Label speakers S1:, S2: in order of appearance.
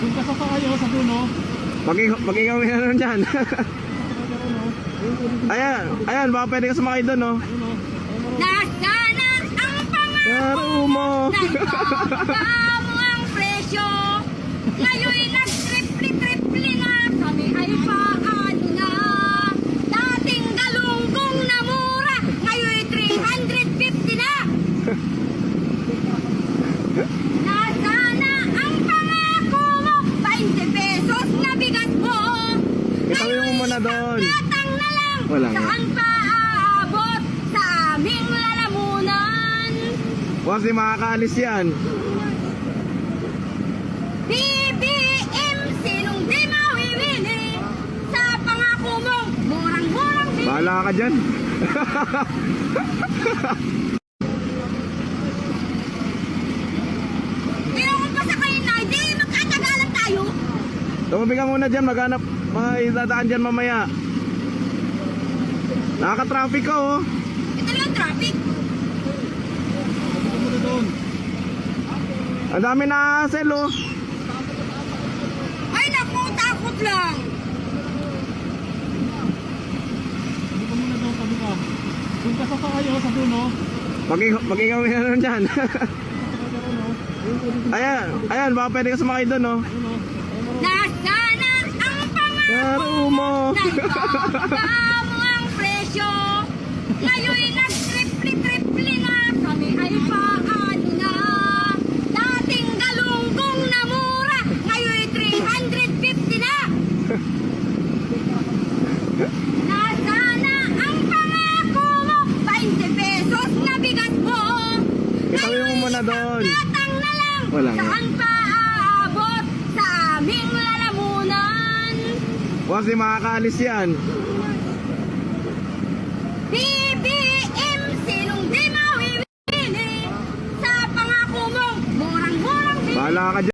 S1: Doon ka sasakay sa dulo.
S2: Pag-ikaw na nun dyan. Ayan, ayan, baka pwede ka sumakay doon, no?
S3: Nasana ang
S2: Karo mo.
S3: pangako mo ang presyo. Ngayon'y nag-triple na kami ay paano na. Dating galunggong na mura, ngayon'y 350 na. Nasana ang pangako mo, 20 pesos na bigat mo.
S2: Itawi mo muna doon.
S3: Tatang na lang,
S2: Wala nga.
S3: saan pa aabot sa aming lalamunan?
S2: Kasi makakaalis yan.
S3: BBM, sinong di mawiwili sa pangako mong murang-murang bili.
S2: Bahala ka dyan.
S3: Pero kung pasakayin na, hindi magkatagalan tayo.
S2: Tumabi ka muna dyan, maghanap. May dadaan dyan mamaya. Nakaka-traffic ka, oh.
S3: Ito lang yung traffic.
S2: Ang dami na hassle, oh.
S3: Ay naku, takot lang.
S1: Hindi ka muna doon, sabi ka. Doon ka sasakay sa dulo.
S2: Pag-ikaw na nun dyan. Ayan, ayan, baka pwede ka sumakay doon, no?
S3: Nasana ang
S2: Karo mo.
S3: pangako mo ang presyo. Ngayon'y nag-triple na kami ay paano na. Dating galunggong na mura, ngayon'y 350 na. Nasana ang pangako mo, 20 pesos na bigat mo.
S2: Itawi mo muna doon.
S3: Tatang na lang,
S2: Wala nga.
S3: saan pa aabot sa aming lalamunan?
S2: Kasi makakaalis yan.
S3: BBM, sinong di mawiwili sa pangako mong murang-murang bili.
S2: Bahala ka dyan.